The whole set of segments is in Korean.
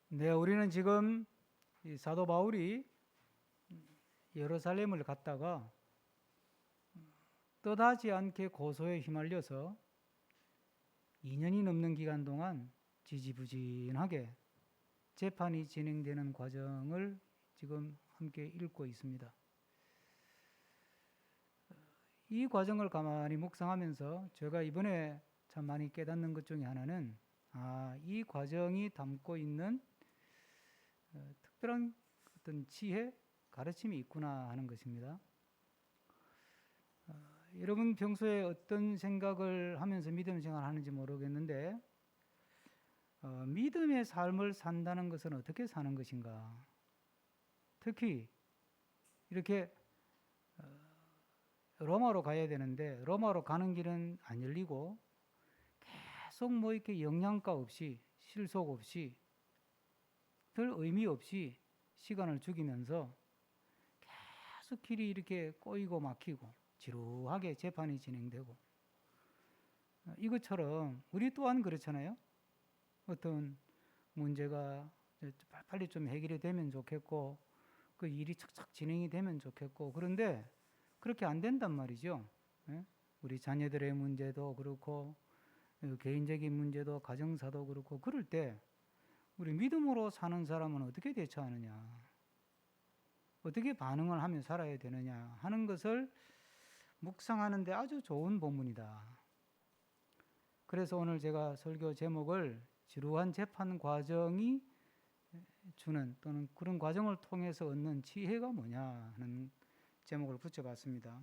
네, 우리는 지금 이 사도 바울이 예루살렘을 갔다가 뜻하지 않게 고소에 휘말려서 2년이 넘는 기간 동안 지지부진하게 재판이 진행되는 과정을 지금 함께 읽고 있습니다. 이 과정을 가만히 묵상하면서 제가 이번에 참 많이 깨닫는 것 중에 하나는 이 과정이 담고 있는 특별한 어떤 지혜, 가르침이 있구나 하는 것입니다. 여러분 평소에 어떤 생각을 하면서 믿음 생활을 하는지 모르겠는데 믿음의 삶을 산다는 것은 어떻게 사는 것인가? 특히 이렇게 로마로 가야 되는데 로마로 가는 길은 안 열리고 계속 뭐 이렇게 영양가 없이 실속 없이 별 의미 없이 시간을 죽이면서 계속 길이 이렇게 꼬이고 막히고 지루하게 재판이 진행되고 이것처럼 우리 또한 그렇잖아요. 어떤 문제가 빨리 좀 해결이 되면 좋겠고 그 일이 척척 진행이 되면 좋겠고 그런데 그렇게 안 된단 말이죠. 예? 우리 자녀들의 문제도 그렇고 개인적인 문제도 가정사도 그렇고 그럴 때 우리 믿음으로 사는 사람은 어떻게 대처하느냐, 어떻게 반응을 하며 살아야 되느냐 하는 것을 묵상하는데 아주 좋은 본문이다. 그래서 오늘 제가 설교 제목을 지루한 재판 과정이 주는 또는 그런 과정을 통해서 얻는 지혜가 뭐냐 하는 제목을 붙여봤습니다.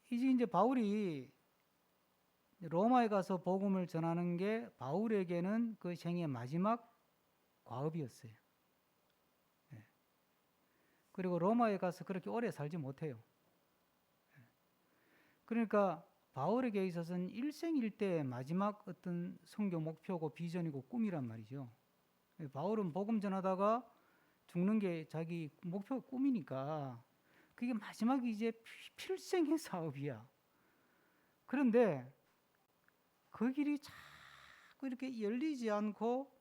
이제 바울이 로마에 가서 복음을 전하는 게 바울에게는 그 생의 마지막 과업이었어요. 그리고 로마에 가서 그렇게 오래 살지 못해요. 그러니까 바울에게 있어서는 일생일대의 마지막 어떤 선교 목표고 비전이고 꿈이란 말이죠. 바울은 복음 전하다가 죽는 게 자기 목표 꿈이니까 그게 마지막 이제 필생의 사업이야. 그런데 그 길이 자꾸 이렇게 열리지 않고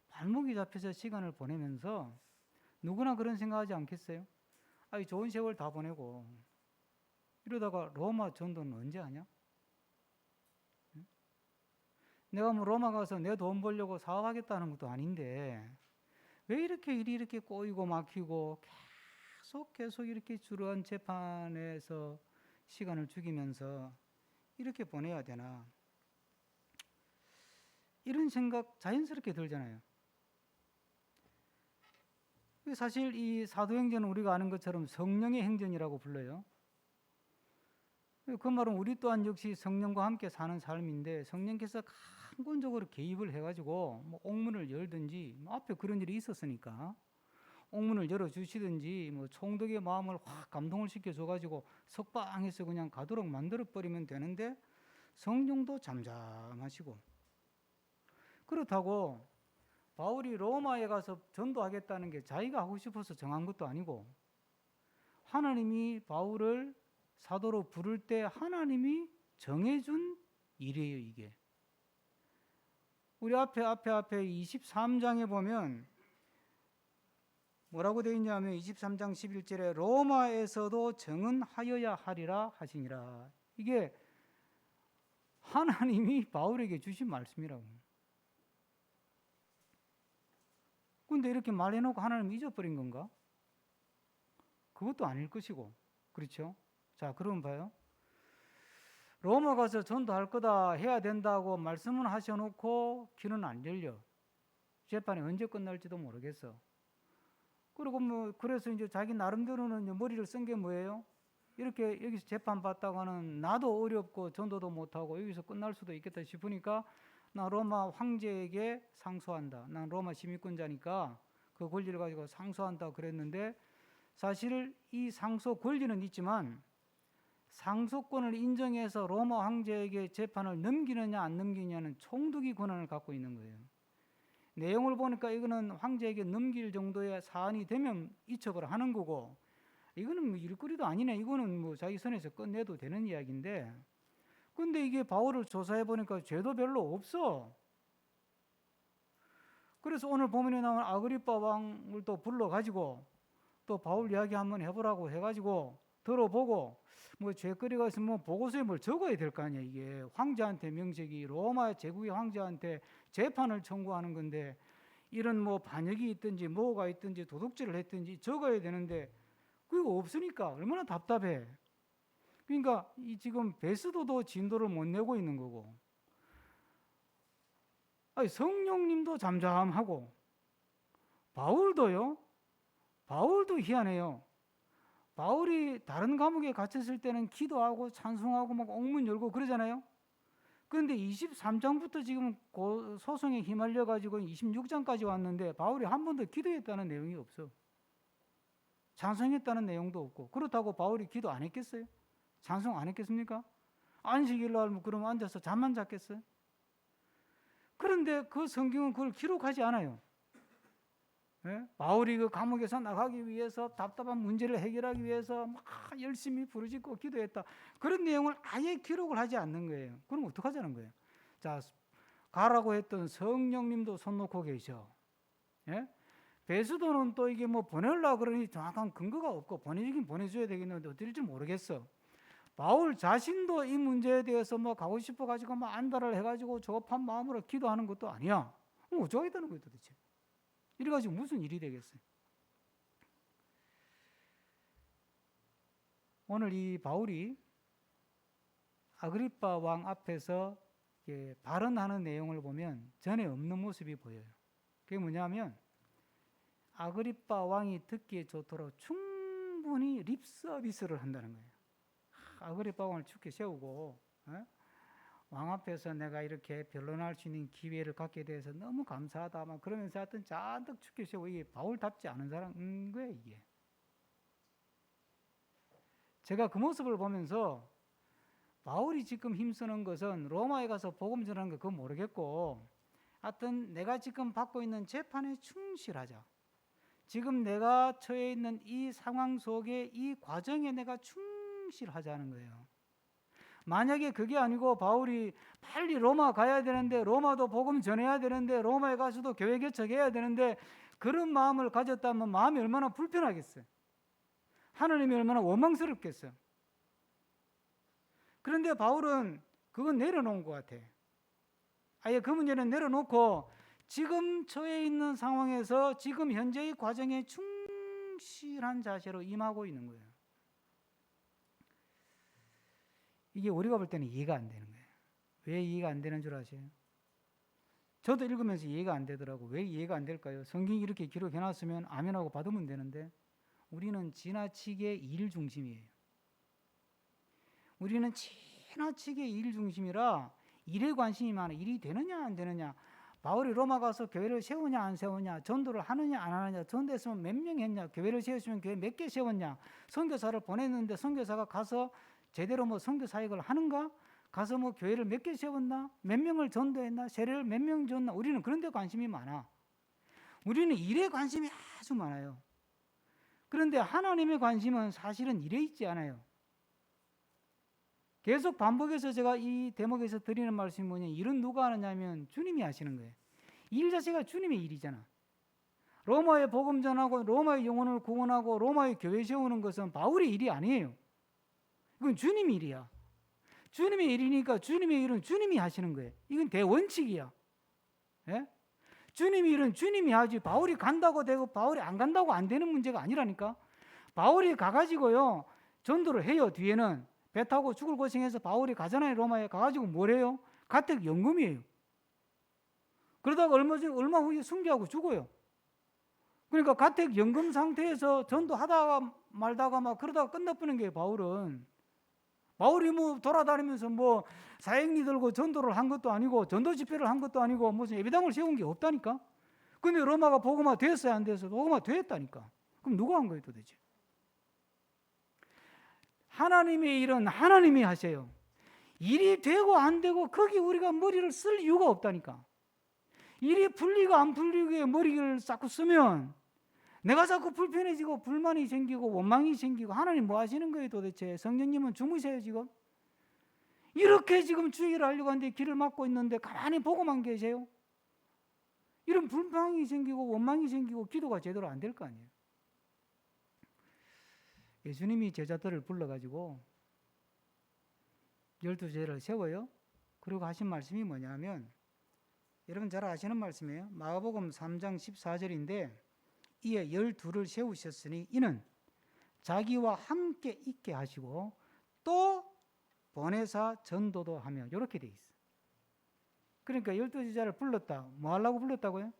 발목이 잡혀서 시간을 보내면서 누구나 그런 생각하지 않겠어요? 좋은 세월 다 보내고 이러다가 로마 전도는 언제 하냐? 내가 뭐 로마 가서 내 돈 벌려고 사업하겠다는 것도 아닌데 왜 이렇게 일이 이렇게 꼬이고 막히고 계속 이렇게 주루한 재판에서 시간을 죽이면서 이렇게 보내야 되나? 이런 생각 자연스럽게 들잖아요. 사실 이 사도행전은 우리가 아는 것처럼 성령의 행전이라고 불러요. 그 말은 우리 또한 역시 성령과 함께 사는 삶인데 성령께서 강권적으로 개입을 해가지고 뭐 옥문을 열든지 뭐 앞에 그런 일이 있었으니까 옥문을 열어주시든지 뭐 총독의 마음을 확 감동을 시켜줘가지고 석방해서 그냥 가도록 만들어버리면 되는데 성령도 잠잠하시고 그렇다고 바울이 로마에 가서 전도하겠다는 게 자기가 하고 싶어서 정한 것도 아니고 하나님이 바울을 사도로 부를 때 하나님이 정해준 일이에요, 이게. 우리 앞에 23장에 보면 뭐라고 되어 있냐면 23장 11절에 로마에서도 정은하여야 하리라 하시니라. 이게 하나님이 바울에게 주신 말씀이라고. 근데 이렇게 말해놓고 하나님 잊어버린 건가? 그것도 아닐 것이고, 그렇죠? 자, 그러면 봐요. 로마 가서 전도할 거다 해야 된다고 말씀은 하셔놓고 길은 안 열려. 재판이 언제 끝날지도 모르겠어. 그리고 뭐 그래서 이제 자기 나름대로는 이제 머리를 쓴 게 뭐예요? 이렇게 여기서 재판 받다가는 나도 어렵고 전도도 못하고 여기서 끝날 수도 있겠다 싶으니까 나 로마 황제에게 상소한다. 난 로마 시민권자니까 그 권리를 가지고 상소한다 그랬는데 사실 이 상소 권리는 있지만 상소권을 인정해서 로마 황제에게 재판을 넘기느냐 안 넘기느냐는 총독이 권한을 갖고 있는 거예요. 내용을 보니까 이거는 황제에게 넘길 정도의 사안이 되면 이첩을 하는 거고 이거는 뭐 일거리도 아니네. 이거는 뭐 자기 선에서 끝내도 되는 이야기인데 근데 이게 바울을 조사해 보니까 죄도 별로 없어. 그래서 오늘 본문에 나온 아그리빠 왕을 또 불러가지고 또 바울 이야기 한번 해보라고 해가지고 들어보고 뭐 죄거리가 있으면 뭐 보고서에 뭘 적어야 될 거 아니야. 이게 황제한테 명색이 로마 제국의 황제한테 재판을 청구하는 건데 이런 뭐 반역이 있든지 뭐가 있든지 도둑질을 했든지 적어야 되는데 그거 없으니까 얼마나 답답해. 그러니까 이 지금 베스도도 진도를 못 내고 있는 거고, 아니 성령님도 잠잠하고 바울도 희한해요. 바울이 다른 감옥에 갇혔을 때는 기도하고 찬송하고 막 옥문 열고 그러잖아요. 그런데 23장부터 지금 소송에 휘말려 가지고 26장까지 왔는데 바울이 한 번도 기도했다는 내용이 없어. 찬송했다는 내용도 없고. 그렇다고 바울이 기도 안 했겠어요? 찬송 안 했겠습니까? 안식일 날 그럼 앉아서 잠만 잤겠어요? 그런데 그 성경은 그걸 기록하지 않아요. 예? 바울이 그 감옥에서 나가기 위해서 답답한 문제를 해결하기 위해서 막 열심히 부르짖고 기도했다. 그런 내용을 아예 기록을 하지 않는 거예요. 그럼 어떡하자는 거예요? 자, 가라고 했던 성령님도 손 놓고 계셔. 예? 베스도는 또 이게 뭐 보내려고 그러니 정확한 근거가 없고 보내주긴 보내줘야 되겠는데 어떨지 모르겠어. 바울 자신도 이 문제에 대해서 뭐 가고 싶어 가지고 막 안달을 해가지고 조급한 마음으로 기도하는 것도 아니야. 그럼 어쩌겠다는 거예요 도대체. 이래가지고 무슨 일이 되겠어요? 오늘 이 바울이 아그리빠 왕 앞에서 발언하는 내용을 보면 전에 없는 모습이 보여요. 그게 뭐냐면 아그리빠 왕이 듣기에 좋도록 충분히 립 서비스를 한다는 거예요. 아그리빠 왕을 죽게 세우고 왕 앞에서 내가 이렇게 변론할 수 있는 기회를 갖게 돼서 너무 감사하다 막 그러면서 하여튼 잔뜩 죽게 세우고 이게 바울답지 않은 사람인 거예요 이게. 제가 그 모습을 보면서 바울이 지금 힘쓰는 것은 로마에 가서 복음 전하는 거 그건 모르겠고 하여튼 내가 지금 받고 있는 재판에 충실하자. 지금 내가 처해 있는 이 상황 속에 이 과정에 내가 충실하자는 거예요. 만약에 그게 아니고 바울이 빨리 로마 가야 되는데 로마도 복음 전해야 되는데 로마에 가서도 교회 개척해야 되는데 그런 마음을 가졌다면 마음이 얼마나 불편하겠어요. 하나님이 얼마나 원망스럽겠어요. 그런데 바울은 그건 내려놓은 것 같아. 아예 그 문제는 내려놓고 지금 처해 있는 상황에서 지금 현재의 과정에 충실한 자세로 임하고 있는 거예요. 이게 우리가 볼 때는 이해가 안 되는 거예요. 왜 이해가 안 되는 줄 아세요? 저도 읽으면서 이해가 안 되더라고. 왜 이해가 안 될까요? 성경이 이렇게 기록해놨으면 아멘하고 받으면 되는데 우리는 지나치게 일 중심이에요. 우리는 지나치게 일 중심이라 일에 관심이 많아. 일이 되느냐 안 되느냐. 바울이 로마 가서 교회를 세우냐 안 세우냐, 전도를 하느냐 안 하느냐, 전도했으면 몇 명 했냐, 교회를 세웠으면 교회 몇 개 세웠냐, 선교사를 보냈는데 선교사가 가서 제대로 뭐 선교 사역을 하는가, 가서 뭐 교회를 몇 개 세웠나, 몇 명을 전도했나, 세례를 몇 명 줬나. 우리는 그런 데 관심이 많아. 우리는 일에 관심이 아주 많아요. 그런데 하나님의 관심은 사실은 일에 있지 않아요. 계속 반복해서 제가 이 대목에서 드리는 말씀이 뭐냐, 일은 누가 하느냐면 주님이 하시는 거예요. 일 자체가 주님의 일이잖아. 로마의 복음 전하고 로마의 영혼을 구원하고 로마의 교회 세우는 것은 바울의 일이 아니에요. 이건 주님의 일이야. 주님의 일이니까 주님의 일은 주님이 하시는 거예요. 이건 대원칙이야. 예? 주님의 일은 주님이 하지 바울이 간다고 되고 바울이 안 간다고 안 되는 문제가 아니라니까. 바울이 가가지고요 전도를 해요. 뒤에는 배 타고 죽을 고생해서 바울이 가잖아요. 로마에 가가지고 뭘 해요? 가택연금이에요. 그러다가 얼마 후에 순교하고 죽어요. 그러니까 가택연금 상태에서 전도하다가 말다가 막 그러다가 끝나버리는 게 바울은. 바울이 뭐 돌아다니면서 뭐 사행리 들고 전도를 한 것도 아니고 전도 집회를 한 것도 아니고 무슨 예배당을 세운 게 없다니까. 근데 로마가 복음화 됐어요 안 됐어요? 복음화 됐다니까. 그럼 누가 한 거예요 도대체? 하나님의 일은 하나님이 하세요. 일이 되고 안 되고 거기 우리가 머리를 쓸 이유가 없다니까. 일이 풀리고 안 풀리고에 머리를 자꾸 쓰면 내가 자꾸 불편해지고 불만이 생기고 원망이 생기고 하나님 뭐 하시는 거예요 도대체? 성령님은 주무세요 지금? 이렇게 지금 주의를 하려고 하는데 길을 막고 있는데 가만히 보고만 계세요? 이런 불만이 생기고 원망이 생기고 기도가 제대로 안 될 거 아니에요. 예수님이 제자들을 불러가지고 12제자를 세워요. 그리고 하신 말씀이 뭐냐면, 여러분 잘 아시는 말씀이에요. 마가복음 3장 14절인데, 이에 12를 세우셨으니 이는 자기와 함께 있게 하시고 또 보내사 전도도 하며, 이렇게 돼 있어요. 그러니까 12제자를 불렀다. 뭐 하려고 불렀다고요?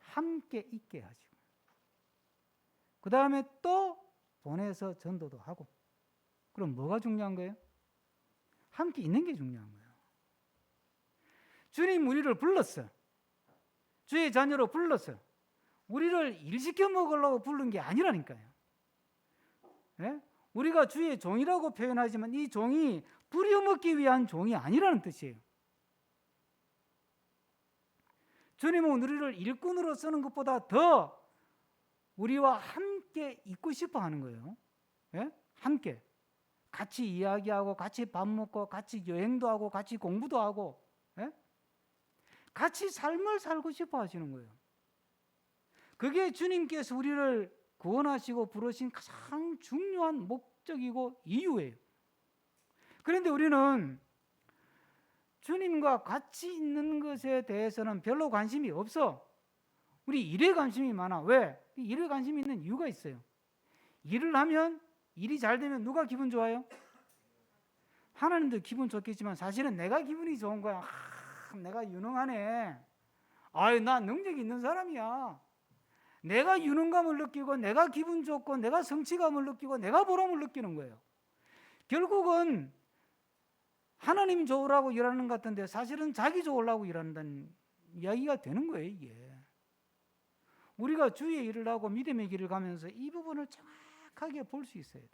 함께 있게 하시고, 그 다음에 또 보내서 전도도 하고. 그럼 뭐가 중요한 거예요? 함께 있는 게 중요한 거예요. 주님 우리를 불렀어. 주의 자녀로 불렀어. 우리를 일시켜 먹으려고 부른 게 아니라니까요. 예? 우리가 주의 종이라고 표현하지만 이 종이 부려먹기 위한 종이 아니라는 뜻이에요. 주님은 우리를 일꾼으로 쓰는 것보다 더 우리와 함께 있고 싶어 하는 거예요. 예? 함께. 같이 이야기하고, 같이 밥 먹고, 같이 여행도 하고, 같이 공부도 하고, 예? 같이 삶을 살고 싶어 하시는 거예요. 그게 주님께서 우리를 구원하시고 부르신 가장 중요한 목적이고 이유예요. 그런데 우리는 주님과 같이 있는 것에 대해서는 별로 관심이 없어. 우리 일에 관심이 많아. 왜? 일에 관심이 있는 이유가 있어요. 일을 하면, 일이 잘 되면 누가 기분 좋아요? 하나님도 기분 좋겠지만 사실은 내가 기분이 좋은 거야. 내가 유능하네. 아유, 나 능력이 있는 사람이야. 내가 유능감을 느끼고, 내가 기분 좋고, 내가 성취감을 느끼고, 내가 보람을 느끼는 거예요. 결국은 하나님 좋으라고 일하는 것 같은데 사실은 자기 좋으려고 일한다는 이야기가 되는 거예요, 이게. 우리가 주의 일을 하고 믿음의 길을 가면서 이 부분을 정확하게 볼 수 있어야 돼.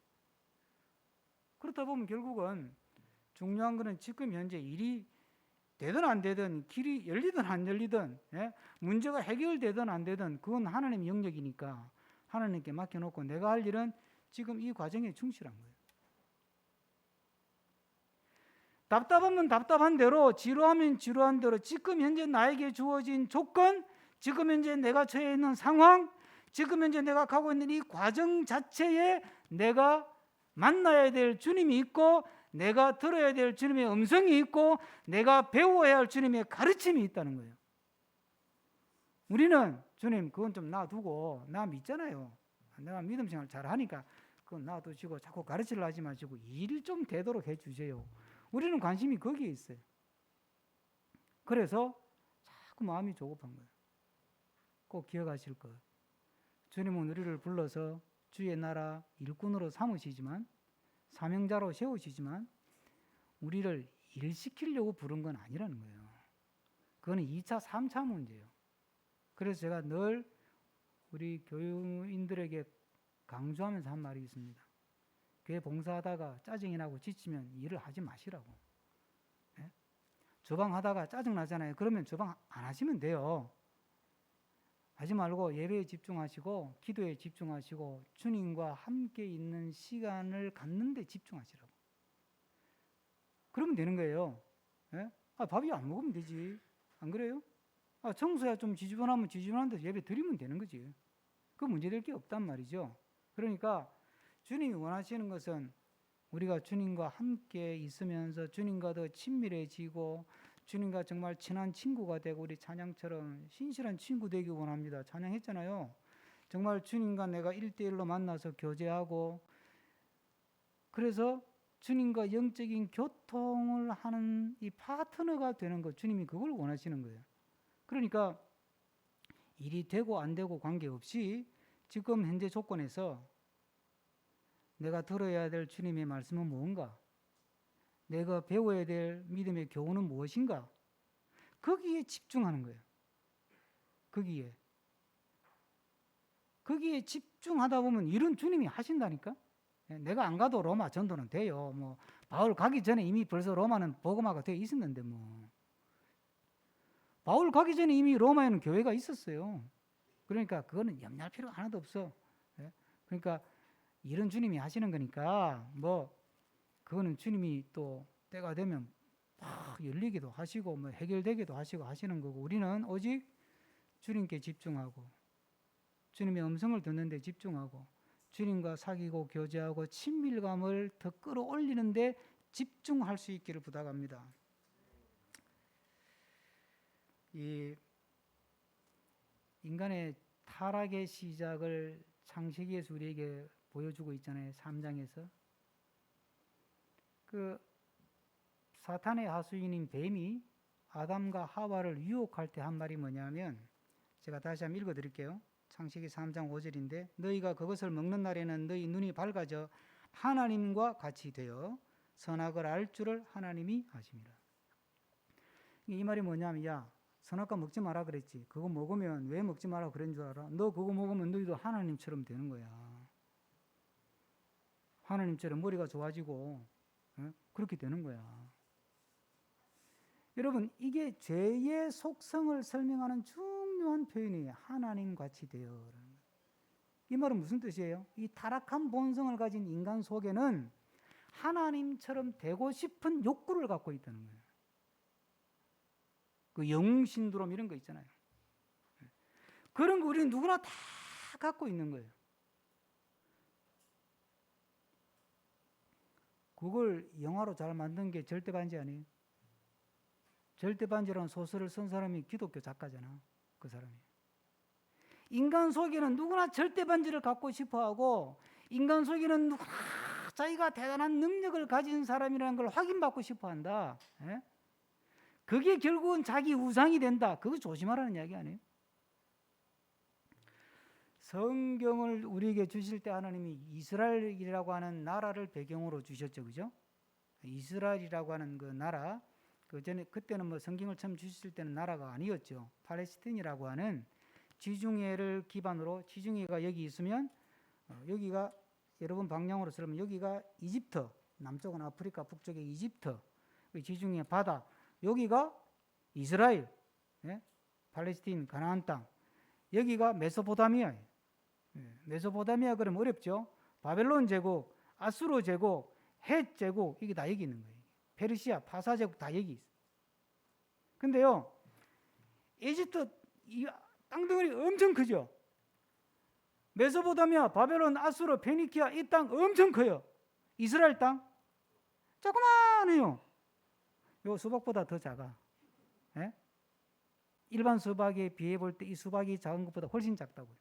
그렇다 보면 결국은 중요한 거는 지금 현재 일이 되든 안 되든, 길이 열리든 안 열리든, 예? 문제가 해결되든 안 되든 그건 하나님의 영역이니까 하나님께 맡겨놓고 내가 할 일은 지금 이 과정에 충실한 거예요. 답답하면 답답한 대로, 지루하면 지루한 대로 지금 현재 나에게 주어진 조건, 지금 현재 내가 처해 있는 상황, 지금 현재 내가 가고 있는 이 과정 자체에 내가 만나야 될 주님이 있고, 내가 들어야 될 주님의 음성이 있고, 내가 배워야 할 주님의 가르침이 있다는 거예요. 우리는 주님 그건 좀 놔두고, 나 믿잖아요. 내가 믿음 생활 잘하니까 그건 놔두시고 자꾸 가르치려 하지 마시고 일 좀 되도록 해주세요. 우리는 관심이 거기에 있어요. 그래서 자꾸 마음이 조급한 거예요. 꼭 기억하실 것. 주님은 우리를 불러서 주의 나라 일꾼으로 삼으시지만, 사명자로 세우시지만 우리를 일시키려고 부른 건 아니라는 거예요. 그거는 2차, 3차 문제예요. 그래서 제가 늘 우리 교인들에게 강조하면서 한 말이 있습니다. 교회 봉사하다가 짜증이 나고 지치면 일을 하지 마시라고. 네? 주방하다가 짜증 나잖아요. 그러면 주방 안 하시면 돼요. 하지 말고 예배에 집중하시고, 기도에 집중하시고, 주님과 함께 있는 시간을 갖는 데 집중하시라고. 그러면 되는 거예요. 네? 밥이 안 먹으면 되지. 안 그래요? 청소야 좀 지저분하면 지저분한데 예배 드리면 되는 거지. 그 문제될 게 없단 말이죠. 그러니까 주님이 원하시는 것은 우리가 주님과 함께 있으면서 주님과 더 친밀해지고, 주님과 정말 친한 친구가 되고, 우리 찬양처럼 신실한 친구 되기 원합니다. 찬양했잖아요. 정말 주님과 내가 1대1로 만나서 교제하고, 그래서 주님과 영적인 교통을 하는 이 파트너가 되는 것, 주님이 그걸 원하시는 거예요. 그러니까 일이 되고 안 되고 관계없이 지금 현재 조건에서 내가 들어야 될 주님의 말씀은 무엇인가? 내가 배워야 될 믿음의 교훈은 무엇인가? 거기에 집중하는 거예요. 거기에 집중하다 보면 일은 주님이 하신다니까? 내가 안 가도 로마 전도는 돼요. 뭐 바울 가기 전에 이미 벌써 로마는 복음화가 되어 있었는데, 뭐 바울 가기 전에 이미 로마에는 교회가 있었어요. 그러니까 그거는 염려할 필요 하나도 없어. 그러니까 일은 주님이 하시는 거니까 뭐 그거는 주님이 또 때가 되면 막 열리기도 하시고 뭐 해결되기도 하시고 하시는 거고, 우리는 오직 주님께 집중하고 주님의 음성을 듣는 데 집중하고 주님과 사귀고 교제하고 친밀감을 더 끌어올리는 데 집중할 수 있기를 부탁합니다. 이 인간의 타락의 시작을 창세기에서 우리에게 보여주고 있잖아요. 3장에서. 그 사탄의 하수인인 뱀이 아담과 하와를 유혹할 때 한 말이 뭐냐면, 제가 다시 한번 읽어드릴게요. 창세기 3장 5절인데, 너희가 그것을 먹는 날에는 너희 눈이 밝아져 하나님과 같이 되어 선악을 알 줄을 하나님이 아심이라. 이 말이 뭐냐면, 야, 선악과 먹지 마라 그랬지. 그거 먹으면 왜 먹지 마라 그런 줄 알아? 너 그거 먹으면 너희도 하나님처럼 되는 거야. 하나님처럼 머리가 좋아지고 그렇게 되는 거야. 여러분, 이게 죄의 속성을 설명하는 중요한 표현이에요. 하나님같이 되어. 이 말은 무슨 뜻이에요? 이 타락한 본성을 가진 인간 속에는 하나님처럼 되고 싶은 욕구를 갖고 있다는 거예요. 그 영웅 신드롬 이런 거 있잖아요. 그런 거 우리는 누구나 다 갖고 있는 거예요. 그걸 영화로 잘 만든 게 절대반지 아니에요? 절대반지라는 소설을 쓴 사람이 기독교 작가잖아. 그 사람이. 인간 속에는 누구나 절대반지를 갖고 싶어하고, 인간 속에는 누구나 자기가 대단한 능력을 가진 사람이라는 걸 확인받고 싶어한다. 예? 그게 결국은 자기 우상이 된다. 그거 조심하라는 이야기 아니에요? 성경을 우리에게 주실 때 하나님이 이스라엘이라고 하는 나라를 배경으로 주셨죠. 그죠? 이스라엘이라고 하는 그 나라, 그때는 뭐 성경을 처음 주실 때는 나라가 아니었죠. 팔레스틴이라고 하는 지중해를 기반으로, 지중해가 여기 있으면 여기가 여러분 방향으로 쓰면 여기가 이집트, 남쪽은 아프리카, 북쪽에 이집트, 지중해 바다, 여기가 이스라엘, 예? 팔레스틴 가나안 땅, 여기가 메소포타미아예요. 메소포타미아 그러면 어렵죠. 바벨론 제국, 아수르 제국, 헷 제국, 이게 다 여기 있는 거예요. 페르시아, 파사 제국 다 여기 있어요. 근데요, 이집트 이 땅덩어리 엄청 크죠. 메소포타미아, 바벨론, 아수르, 페니키아 이 땅 엄청 커요. 이스라엘 땅 조그만해요. 요 수박보다 더 작아. 예? 일반 수박에 비해 볼 때 이 수박이 작은 것보다 훨씬 작다고요.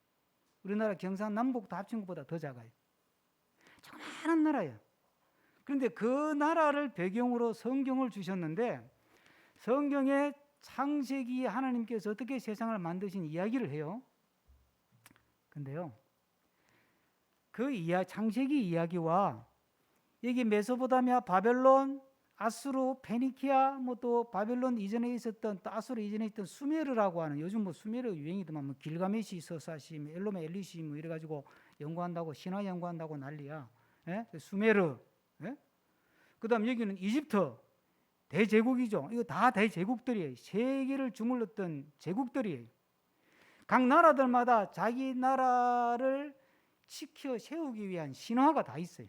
우리나라 경상남북 다 합친 것보다 더 작아요. 조그마한 나라예요. 그런데 그 나라를 배경으로 성경을 주셨는데, 성경의 창세기에 하나님께서 어떻게 세상을 만드신 이야기를 해요. 근데요, 그 창세기 이야기와 여기 메소포타미아, 바벨론, 아수르, 페니키아, 뭐 또 바벨론 이전에 있었던, 또 아수르 이전에 있던 수메르라고 하는, 요즘 뭐 수메르 유행이더만, 뭐 길가메시 서사시, 엘로메 엘리시 뭐 이래가지고 연구한다고, 신화 연구한다고 난리야. 예? 수메르. 예? 그 다음 여기는 이집트. 대제국이죠. 이거 다 대제국들이에요. 세계를 주물렀던 제국들이에요. 각 나라들마다 자기 나라를 지켜 세우기 위한 신화가 다 있어요.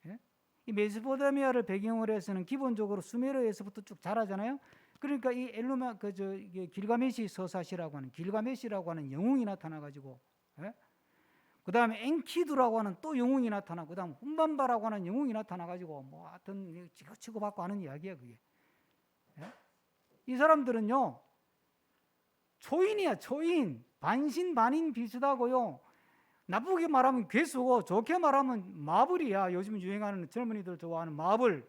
예? 이 메소포타미아를 배경으로 해서는 기본적으로 수메르에서부터 쭉 자라잖아요. 그러니까 이 엘로마 길가메시 서사시라고 하는, 길가메시라고 하는 영웅이 나타나가지고, 예? 그 다음에 엔키두라고 하는 또 영웅이 나타나고, 그 다음 훈반바라고 하는 영웅이 나타나가지고 뭐 하여튼 치고받고 하는 이야기야 그게. 예? 이 사람들은요 초인이야. 초인. 반신반인 비슷하고요, 나쁘게 말하면 괴수고 좋게 말하면 마블이야. 요즘 유행하는 젊은이들 좋아하는 마블.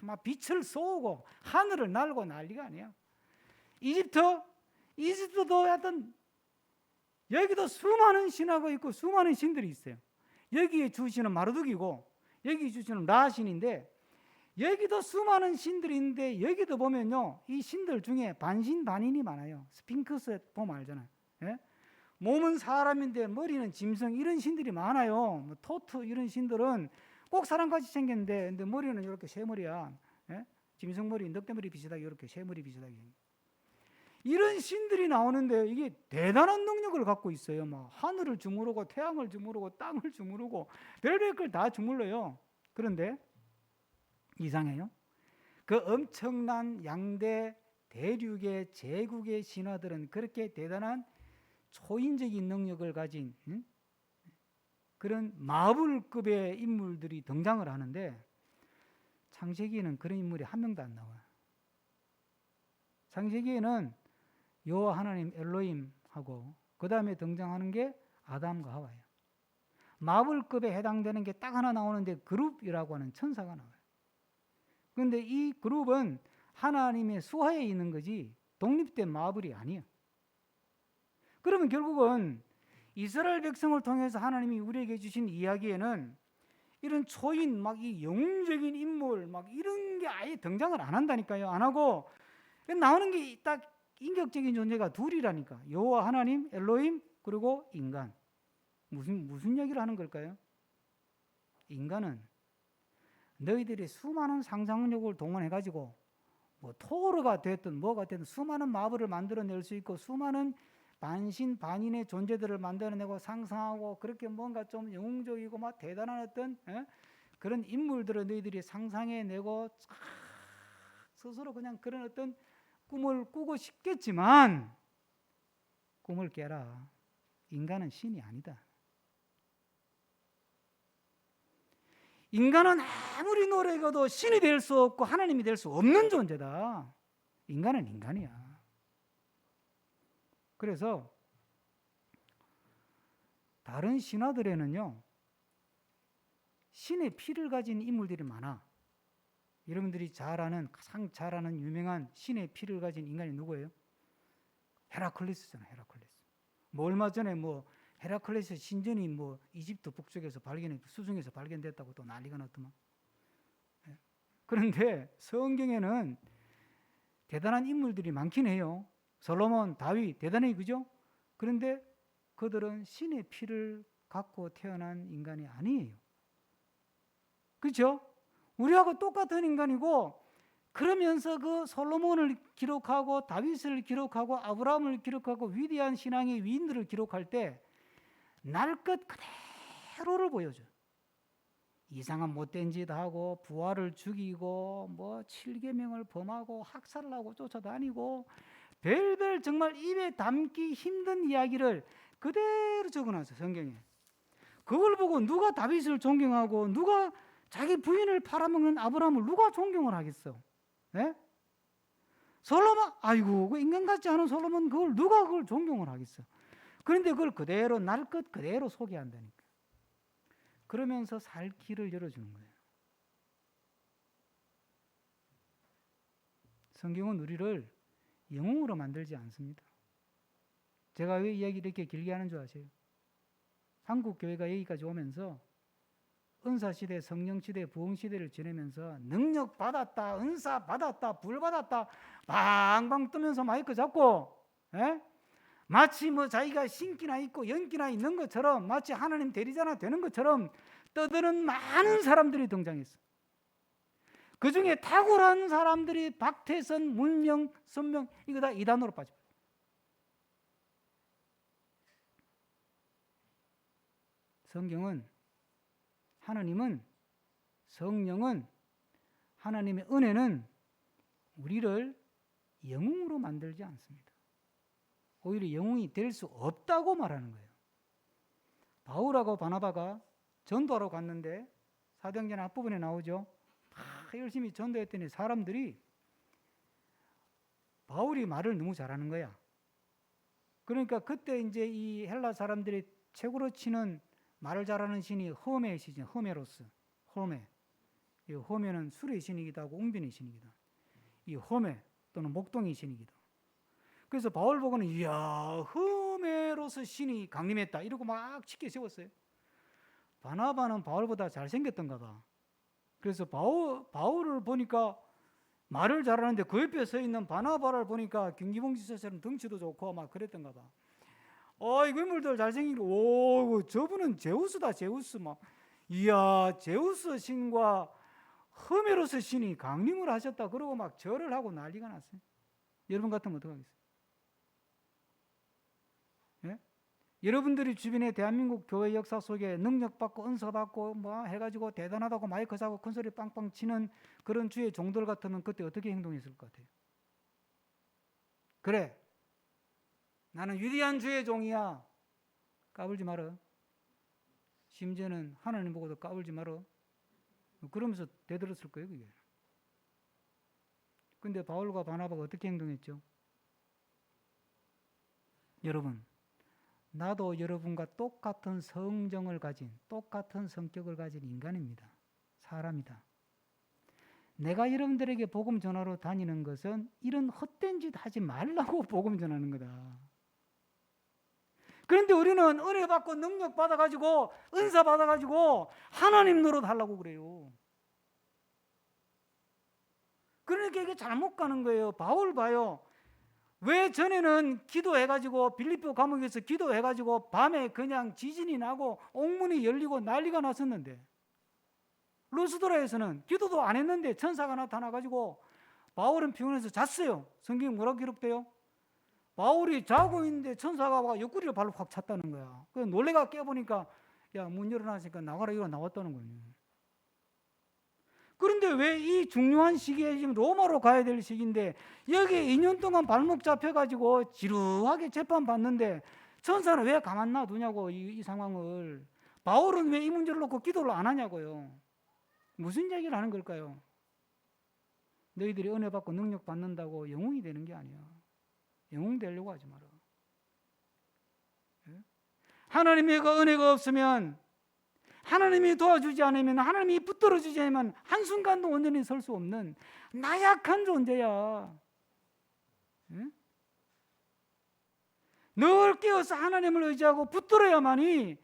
막 빛을 쏘고 하늘을 날고 난리가 아니야. 이집트도 하여튼 여기도 수많은 신화가 있고 수많은 신들이 있어요. 여기에 주신은 마르둑이고 여기 주신은 라신인데, 여기도 수많은 신들이 있는데 여기도 보면요, 이 신들 중에 반신반인이 많아요. 스핑크스 보면 알잖아요. 예? 몸은 사람인데 머리는 짐승, 이런 신들이 많아요. 뭐 토트 이런 신들은 꼭 사람같이 생겼는데, 근데 머리는 이렇게 새머리야. 예? 짐승 머리, 늑대머리 비슷하게 이렇게 새머리 비슷하게. 이런 신들이 나오는데 이게 대단한 능력을 갖고 있어요. 막 하늘을 주무르고 태양을 주무르고 땅을 주무르고 별별 걸 다 주물러요. 그런데 이상해요. 그 엄청난 양대 대륙의 제국의 신화들은 그렇게 대단한 초인적인 능력을 가진 그런 마블급의 인물들이 등장을 하는데 창세기에는 그런 인물이 한 명도 안 나와요. 창세기에는 여호와 하나님 엘로힘하고 그 다음에 등장하는 게 아담과 하와예요. 마블급에 해당되는 게 딱 하나 나오는데 그룹이라고 하는 천사가 나와요. 그런데 이 그룹은 하나님의 수하에 있는 거지 독립된 마블이 아니에요. 그러면 결국은 이스라엘 백성을 통해서 하나님이 우리에게 주신 이야기에는 이런 초인 막 이 영웅적인 인물 막 이런 게 아예 등장을 안 한다니까요. 안 하고 나오는 게 딱 인격적인 존재가 둘이라니까. 여호와 하나님 엘로힘 그리고 인간. 무슨 얘기를 하는 걸까요? 인간은 너희들이 수많은 상상력을 동원해 가지고 뭐 토르가 됐든 뭐가 됐든 수많은 마블을 만들어낼 수 있고 수많은 반신반인의 존재들을 만들어내고 상상하고 그렇게 뭔가 좀 영웅적이고 막 대단한 어떤 그런 인물들을 너희들이 상상해내고 스스로 그냥 그런 어떤 꿈을 꾸고 싶겠지만 꿈을 깨라. 인간은 신이 아니다. 인간은 아무리 노력해도 신이 될 수 없고 하나님이 될 수 없는 존재다. 인간은 인간이야. 그래서 다른 신화들에는요 신의 피를 가진 인물들이 많아. 여러분들이 가장 잘 아는 유명한 신의 피를 가진 인간이 누구예요? 헤라클레스잖아. 헤라클레스. 뭐 얼마 전에 뭐 헤라클레스 신전이 뭐 이집트 북쪽에서 수중에서 발견됐다고 또 난리가 났더만. 그런데 성경에는 대단한 인물들이 많긴 해요. 솔로몬, 다윗 대단해, 그죠? 그런데 그들은 신의 피를 갖고 태어난 인간이 아니에요. 그렇죠? 우리하고 똑같은 인간이고 그러면서 그 솔로몬을 기록하고 다윗을 기록하고 아브라함을 기록하고 위대한 신앙의 위인들을 기록할 때 날 것 그대로를 보여줘. 이상한 못된 짓 하고 부하를 죽이고 뭐 7계명을 범하고 학살을 하고 쫓아다니고 별별 정말 입에 담기 힘든 이야기를 그대로 적어놨어 성경에. 그걸 보고 누가 다윗을 존경하고 누가 자기 부인을 팔아먹는 아브라함을 누가 존경을 하겠어? 예? 솔로몬, 아이고 그 인간 같지 않은 솔로몬 누가 그걸 존경을 하겠어? 그런데 그걸 그대로 날 것 그대로 소개한다니까. 그러면서 살 길을 열어주는 거예요. 성경은 우리를 영웅으로 만들지 않습니다. 제가 왜 이야기 이렇게 길게 하는 줄 아세요? 한국 교회가 여기까지 오면서 은사시대, 성령시대, 부흥시대를 지내면서 능력 받았다, 은사 받았다, 불 받았다 방방 뜨면서 마이크 잡고 마치 뭐 자기가 신기나 있고 연기나 있는 것처럼 마치 하나님 대리자나 되는 것처럼 떠드는 많은 사람들이 등장했어. 그 중에 탁월한 사람들이 박태선, 문명, 선명 이거 다 이단으로 빠져. 성경은 하나님은 성령은 하나님의 은혜는 우리를 영웅으로 만들지 않습니다. 오히려 영웅이 될 수 없다고 말하는 거예요. 바울하고 바나바가 전도하러 갔는데 사도행전 앞부분에 나오죠. 다 열심히 전도했더니 사람들이 바울이 말을 너무 잘하는 거야. 그러니까 그때 이제 이 헬라 사람들이 최고로 치는 말을 잘하는 신이 허메의 신이죠. 허메로스. 허메. 이 허메는 술의 신이기도 하고 웅변의 신이기도 하고. 이 허메 또는 목동의 신이기도 하고. 그래서 바울 보고는 이야 허메로스 신이 강림했다 이러고 막 치켜 세웠어요. 바나바는 바울보다 잘생겼던가 봐. 그래서 바울을 보니까 말을 잘하는데 그 옆에 서 있는 바나바를 보니까 김기봉 지사처럼 덩치도 좋고 막 그랬던가 봐. 이 인물들 잘생기고 오 저분은 제우스다 제우스 막 이야 제우스 신과 허메로스 신이 강림을 하셨다 그러고 막 절을 하고 난리가 났어요. 여러분 같으면 어떡하겠어요? 예? 여러분들이 주변에 대한민국 교회 역사 속에 능력받고 은사받고 뭐 해가지고 대단하다고 마이크 잡고 큰소리 빵빵 치는 그런 주의 종들 같으면 그때 어떻게 행동했을 것 같아요? 그래, 나는 위대한 주의 종이야. 까불지 마라. 심지어는 하나님 보고도 까불지 마라. 그러면서 대들었을 거예요, 그게. 근데 바울과 바나바가 어떻게 행동했죠? 여러분, 나도 여러분과 똑같은 성정을 가진, 똑같은 성격을 가진 인간입니다. 사람이다. 내가 여러분들에게 복음 전하러 다니는 것은 이런 헛된 짓 하지 말라고 복음 전하는 거다. 그런데 우리는 은혜 받고 능력 받아가지고 은사 받아가지고 하나님 노릇 하려고 그래요. 그러니까 이게 잘못 가는 거예요. 바울 봐요. 왜 전에는 기도해가지고 빌립보 감옥에서 기도해가지고 밤에 그냥 지진이 나고 옥문이 열리고 난리가 났었는데, 루스드라에서는 기도도 안 했는데 천사가 나타나가지고 바울은 피곤해서 잤어요. 성경에 뭐라고 기록돼요? 바울이 자고 있는데 천사가 와 옆구리를 발로 확 찼다는 거야. 그래서 놀래가 깨보니까 야, 문 열어놨으니까 나가라 이거 나왔다는 거예요. 그런데 왜 이 중요한 시기에 지금 로마로 가야 될 시기인데 여기 2년 동안 발목 잡혀가지고 지루하게 재판받는데 천사는 왜 가만 놔두냐고 이 상황을. 바울은 왜 이 문제를 놓고 기도를 안 하냐고요. 무슨 얘기를 하는 걸까요? 너희들이 은혜 받고 능력 받는다고 영웅이 되는 게 아니야. 영웅 되려고 하지 마라. 하나님의 그 은혜가 없으면, 하나님이 도와주지 않으면, 하나님이 붙들어주지 않으면 한순간도 온전히 설 수 없는 나약한 존재야. 늘 깨어서 하나님을 의지하고 붙들어야만이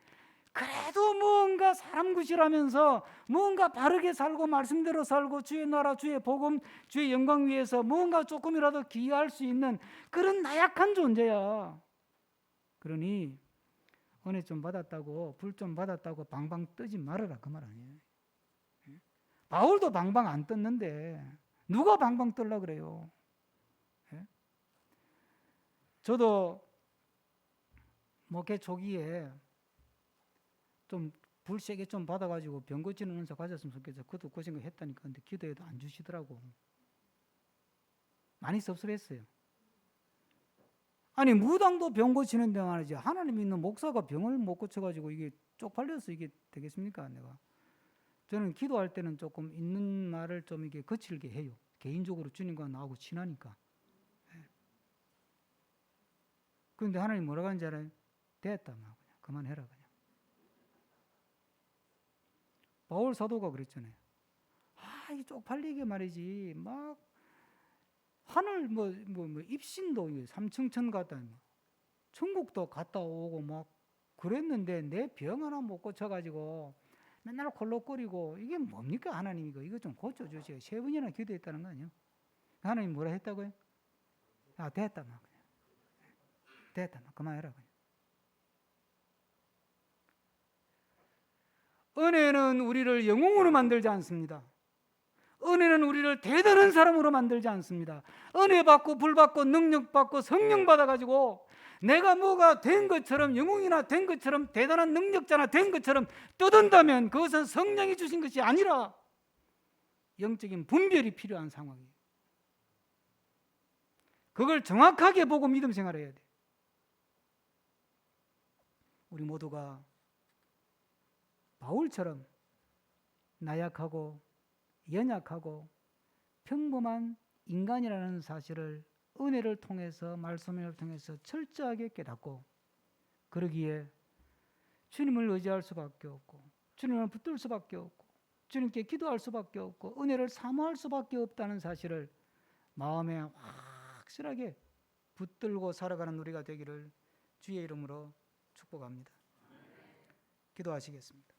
그래도 무언가 사람 구실하면서 무언가 바르게 살고 말씀대로 살고 주의 나라 주의 복음 주의 영광 위해서 무언가 조금이라도 기여할 수 있는 그런 나약한 존재야. 그러니 은혜 좀 받았다고 불 좀 받았다고 방방 뜨지 말아라, 그 말 아니에요. 바울도 방방 안 떴는데 누가 방방 뜨려고 그래요? 저도 목회 초기에 좀 불 세게 좀 받아가지고 병 고치는 은사 가졌으면 좋겠어. 그것도 고생 거 했다니까. 근데 기도해도 안 주시더라고. 많이 섭섭했어요. 아니 무당도 병 고치는데 말이지 하나님 있는 목사가 병을 못 고쳐가지고 이게 쪽팔려서 이게 되겠습니까? 내가 저는 기도할 때는 조금 있는 말을 좀 이게 거칠게 해요. 개인적으로 주님과 나하고 친하니까. 그런데 하나님 뭐라고 하는지 알아요? 됐다, 막 그냥 그만해라 그냥. 바울 사도가 그랬잖아요. 이 쪽팔리게 말이지 막 하늘 뭐 입신도 3층천 갔다 천국도 갔다 오고 막 그랬는데 내 병 하나 못 고쳐가지고 맨날 콜록거리고 이게 뭡니까 하나님 이거 좀 고쳐주세요. 3번이나 기도했다는 거 아니에요? 하나님 뭐라 했다고요? 됐다 막 그냥 됐다 막 그만해라 그냥. 은혜는 우리를 영웅으로 만들지 않습니다. 은혜는 우리를 대단한 사람으로 만들지 않습니다. 은혜 받고 불 받고 능력 받고 성령 받아가지고 내가 뭐가 된 것처럼 영웅이나 된 것처럼 대단한 능력자나 된 것처럼 떠든다면 그것은 성령이 주신 것이 아니라 영적인 분별이 필요한 상황이에요. 그걸 정확하게 보고 믿음 생활을 해야 돼. 우리 모두가 바울처럼 나약하고 연약하고 평범한 인간이라는 사실을 은혜를 통해서 말씀을 통해서 철저하게 깨닫고 그러기에 주님을 의지할 수밖에 없고 주님을 붙들 수밖에 없고 주님께 기도할 수밖에 없고 은혜를 사모할 수밖에 없다는 사실을 마음에 확실하게 붙들고 살아가는 우리가 되기를 주의 이름으로 축복합니다. 기도하시겠습니다.